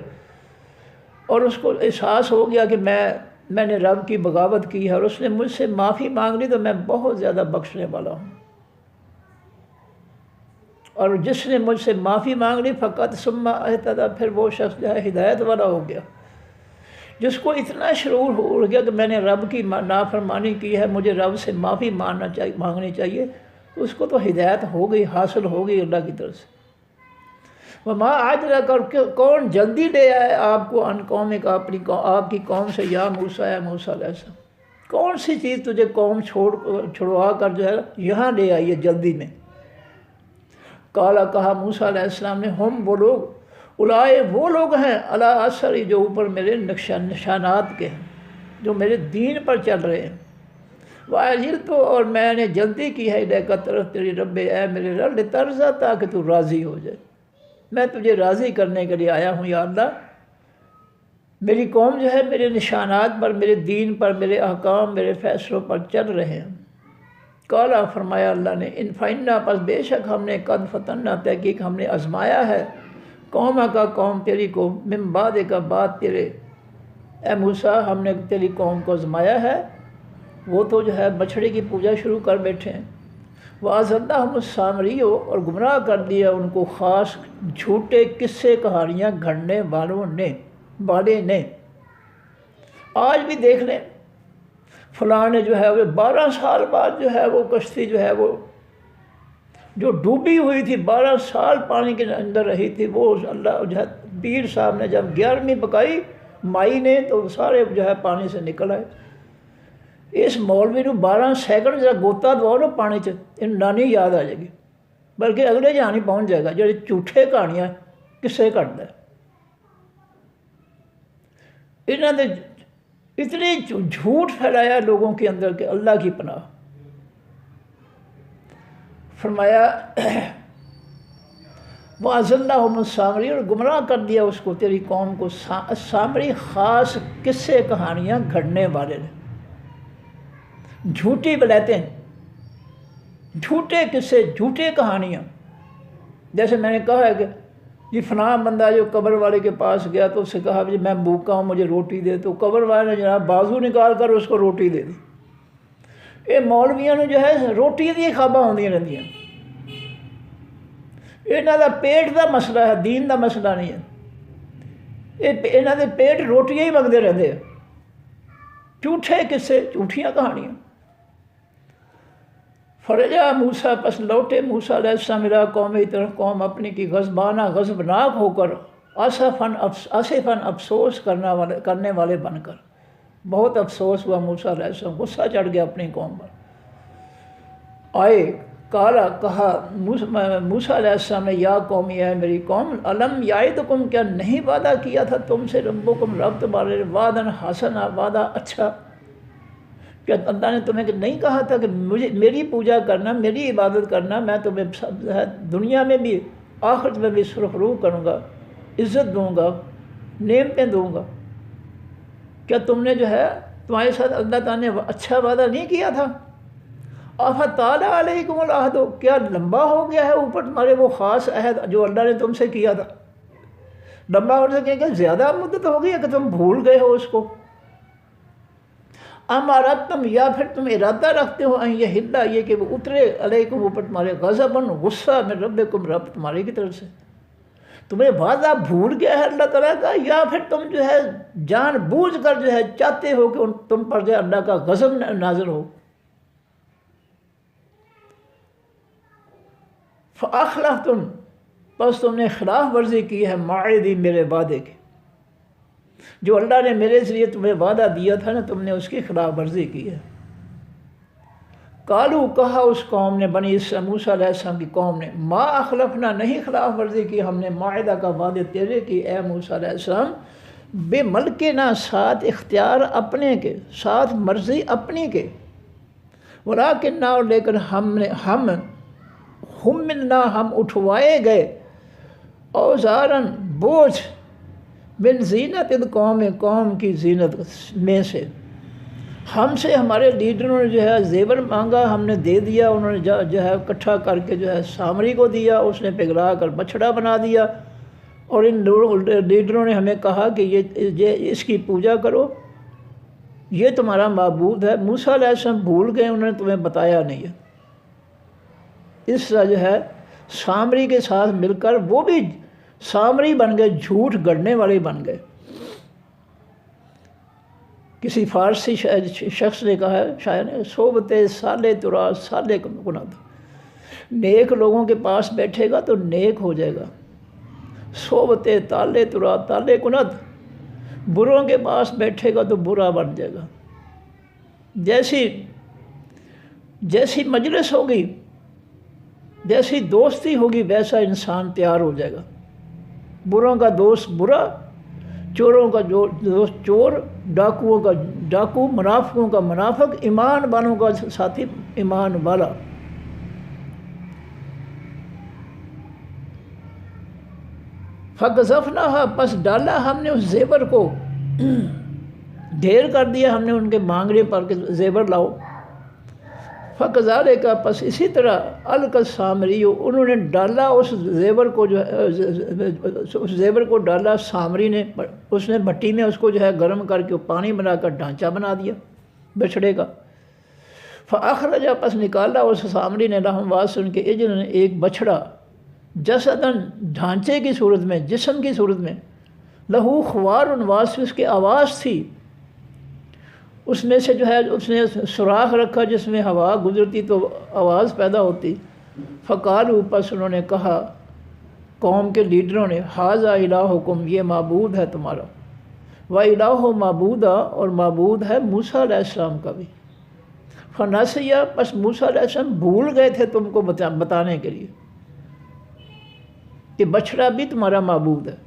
اور اس کو احساس ہو گیا کہ میں نے رب کی بغاوت کی ہے اور اس نے مجھ سے معافی مانگ لی، تو میں بہت زیادہ بخشنے والا ہوں۔ اور جس نے مجھ سے معافی مانگ لی، فقط ثم اہتدی، پھر وہ شخص جو ہے ہدایت والا ہو گیا۔ جس کو اتنا شعور ہو گیا کہ میں نے رب کی نافرمانی کی ہے، مجھے رب سے معافی مانگنی چاہیے، اس کو تو ہدایت ہو گئی، حاصل ہو گئی اللہ کی طرف سے۔ وما عجلک، اور کون جلدی لے آئے آپ کو ان قومک، آپ کی قوم سے، یا موسیٰ، یا موسیٰ علیہ السلام، کون سی چیز تجھے قوم چھڑوا کر جو ہے یہاں لے آئی ہے جلدی میں؟ قالا، کہا موسیٰ علیہ السلام نے، ہم وہ لوگ، اولائے وہ لوگ ہیں، علی اثری، جو اوپر میرے نشانات کے ہیں، جو میرے دین پر چل رہے ہیں، وَعَجِلْتُ، اور میں نے جلدی کی ہے الیک، طرف تیری رب، اے میرے رب، لترضیٰ، تاکہ تو راضی ہو جائے، میں تجھے راضی کرنے کے لیے آیا ہوں یا اللہ۔ میری قوم جو ہے میرے نشانات پر، میرے دین پر، میرے احکام، میرے فیصلوں پر چل رہے ہیں۔ قالا، فرمایا اللہ نے، ان فَإِنَّا، پس بے شک ہم نے، قد فتنا، تحقیق ہم نے آزمایا ہے، قوم کا، قوم تیری کو، من بعد کا، بعد تیرے، اے موسیٰ ہم نے تیری قوم کو آزمایا ہے، وہ تو جو ہے بچھڑے کی پوجا شروع کر بیٹھے ہیں۔ وَأَضَلَّهُمُ السَّامِرِيُّ، اور گمراہ کر دیا ان کو خاص جھوٹے قصے کہانیاں گھڑنے والے نے۔ آج بھی دیکھ لیں، فلاں نے جو ہے وہ 12 سال بعد جو ہے وہ کشتی جو ہے وہ جو ڈوبی ہوئی تھی، 12 سال پانی کے اندر رہی تھی، وہ اللہ جو ہے پیر صاحب نے جب 11ویں پکائی مائی نے، تو سارے جو ہے پانی سے نکل آئے۔ اس مولوی نو 12 سیکنڈ ذرا گوتا دو نا پانی چ، ان نانی یاد آ جائے گی، بلکہ اگلے جہان ہی پہنچ جائے گا جو جھوٹے کہانیاں کسے کٹتا ہے۔ انہوں نے اتنی جھوٹ پھیلایا لوگوں کے اندر کہ اللہ کی پناہ۔ فرمایا وَأَضَلَّهُمُ السَّامِرِيُّ، اور گمراہ کر دیا اس کو، تیری قوم کو، سامری خاص قصے کہانیاں گھڑنے والے نے، جھوٹی بلاتیں، جھوٹے قصے، جھوٹے کہانیاں۔ جیسے میں نے کہا ہے کہ یہ فلاں بندہ جو قبر والے کے پاس گیا تو اس سے کہا جی میں بھوکا ہوں مجھے روٹی دے، تو قبر والے نے جناب بازو نکال کر اس کو روٹی دے دی۔ یہ مولویاں نے جو ہے روٹی دی خواباں ہوندیاں رہندیاں، انہاں دا پیٹ دا مسئلہ ہے، دین دا مسئلہ نہیں ہے، انہاں دے پیٹ روٹیاں ہی منگدے رہندے ہیں، جھوٹے قصے، جھوٹیاں کہانیاں۔ فرجا موسیٰ، پس لوٹے موسیٰ علیہ السلام میرا قوم کی طرف، قوم اپنی کی، غضبانہ، غضبناک ہو کر، آصفاً افسوس کرنے والے بن کر، بہت افسوس ہوا موسیٰ علیہ السلام، غصہ چڑھ گیا اپنی قوم پر۔ آئے، قالا، کہا موسیٰ علیہ السلام نے، یا قومی، ہے میری قوم، الم یعدکم، کیا نہیں وعدہ کیا تھا تم سے ربکم، رب تمہارے، وعدن حسنا، وعدہ اچھا؟ کیا اللہ نے تمہیں نہیں کہا تھا کہ مجھے میری پوجا کرنا، میری عبادت کرنا، میں تمہیں دنیا میں بھی آخرت میں بھی سرخرو کروں گا، عزت دوں گا، نعمتیں دوں گا؟ کیا تم نے جو ہے تمہارے ساتھ اللہ تعالیٰ نے اچھا وعدہ نہیں کیا تھا؟ طال علیکم العہد، کیا لمبا ہو گیا ہے اوپر تمہارے وہ خاص عہد جو اللہ نے تم سے کیا تھا؟ لمبا ہو سکے کہ زیادہ مدت ہو گئی ہے کہ تم بھول گئے ہو اس کو؟ تم، یا پھر تم ارادہ رکھتے ہو یہ ہلا، یہ کہ وہ اترے علیکم اوپر تمہارے، غضباً، غصہ، من ربکم، رب تمہارے کی طرف سے، تمہیں وعدہ بھول گیا ہے اللہ تعالیٰ کا، یا پھر تم جو ہے جان بوجھ کر جو ہے چاہتے ہو کہ تم پر جو ہے اللہ کا غضب نازل ہو؟ فَأَخْلَفْتُمْ، بس تم نے خلاف ورزی کی ہے، موعدی، میرے وعدے کی، جو اللہ نے میرے ذریعے تمہیں وعدہ دیا تھا نا، تم نے اس کی خلاف ورزی کی ہے۔ قالو، کہا اس قوم نے، بنی موسیٰ علیہ السلام کی قوم نے، ما اخلفنا، نہیں خلاف ورزی کی ہم نے، موعدہ کا، وعدے تیرے کی، اے موسیٰ علیہ السلام، بے ملکنا، ساتھ اختیار اپنے کے، ساتھ مرضی اپنی کے، ولیکن، لیکن ہم اٹھوائے گئے، اوزارن، بوجھ، من زینت القوم، قوم کی زینت میں سے، ہم سے ہمارے لیڈروں نے جو ہے زیور مانگا، ہم نے دے دیا، انہوں نے جو ہے اکٹھا کر کے جو ہے سامری کو دیا، اس نے پگھلا کر بچھڑا بنا دیا، اور ان لیڈروں نے ہمیں کہا کہ یہ اس کی پوجا کرو، یہ تمہارا معبود ہے۔ موسیٰ علیہ السلام بھول گئے، انہوں نے تمہیں بتایا نہیں ہے۔ اس طرح جو ہے سامری کے ساتھ مل کر وہ بھی سامری بن گئے، جھوٹ گڑنے والے بن گئے۔ کسی فارسی شخص نے کہا ہے، شاعر نے، صحبت صالح ترا صالح کند، نیک لوگوں کے پاس بیٹھے گا تو نیک ہو جائے گا، صحبت طالع ترا طالع کند، بروں کے پاس بیٹھے گا تو برا بن جائے گا۔ جیسی مجلس ہوگی، جیسی دوستی ہوگی، ویسا انسان تیار ہو جائے گا۔ بروں کا دوست برا، چوروں کا دوست چور، ڈاکوؤں کا ڈاکو، منافقوں کا منافق، ایمان والوں کا ساتھی ایمان والا۔ فَقَذَفْنَاهَا، پس ڈالا ہم نے اس زیور کو، ڈھیر کر دیا ہم نے ان کے مانگنے پر کہ زیور لاؤ۔ فَكَذَلِكَ، پس اسی طرح، أَلْقَى السَّامِرِيُّ، انہوں نے ڈالا اس زیور کو، جو ہے اس زیور کو ڈالا سامری نے، اس نے بھٹی میں اس کو جو ہے گرم کر کے پانی بنا کر ڈھانچہ بنا دیا بچھڑے کا۔ فَأَخْرَجَ، پس نکالا اس سامری نے، لَهُمْ واسطے ان کے، اجل، ایک بچھڑا، جسداً، ڈھانچے کی صورت میں، جسم کی صورت میں، لہو خوار، واسطے اس کی آواز تھی، اس میں سے جو ہے اس نے سوراخ رکھا جس میں ہوا گزرتی تو آواز پیدا ہوتی۔ فقالوا، پس انہوں نے کہا، قوم کے لیڈروں نے، ھذا الہکم، یہ معبود ہے تمہارا، و الہ معبودہ، اور معبود ہے موسیٰ علیہ السلام کا بھی۔ فنسی، پس موسیٰ علیہ السلام بھول گئے تھے تم کو بتانے کے لیے کہ بچھڑا بھی تمہارا معبود ہے۔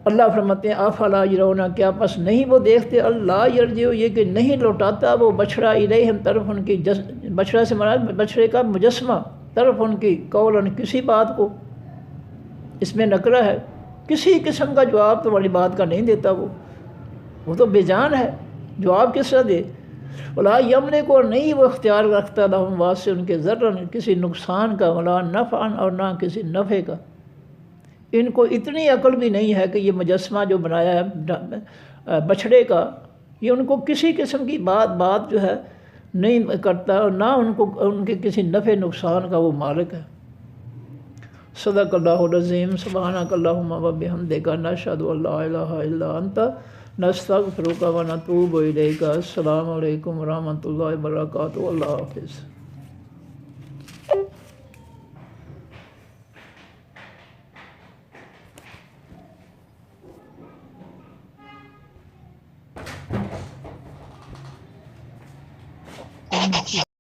اللہ فرماتے ہیں، افلا یرون، کیا پس نہیں وہ دیکھتے، اللہ یرجع، یہ کہ نہیں لوٹاتا وہ بچھڑا، الیہم، طرف ان کی، بچھڑا سے مراد بچھڑے کا مجسمہ، طرف ان کی، قولاً، کسی بات کو، اس میں نکرہ ہے، کسی قسم کا جواب تمہاری بات کا نہیں دیتا وہ تو بے جان ہے، جواب کس طرح دے۔ ولا یملک، اور نہیں وہ اختیار رکھتا، لہم، واسطے ان کے، ضرراً، کسی نقصان کا، ولا نفعاً، اور نہ کسی نفع کا۔ ان کو اتنی عقل بھی نہیں ہے کہ یہ مجسمہ جو بنایا ہے بچھڑے کا، یہ ان کو کسی قسم کی بات جو ہے نہیں کرتا، اور نہ ان کے کسی نفع نقصان کا وہ مالک ہے۔ صدق اللہ العظیم۔ سبحانک اللہم و بحمدک، نشہد ان لا الہ الا انت، نستغفرک و نتوب الیک۔ السلام علیکم ورحمۃ اللہ وبرکاتہ۔ اللہ حافظ۔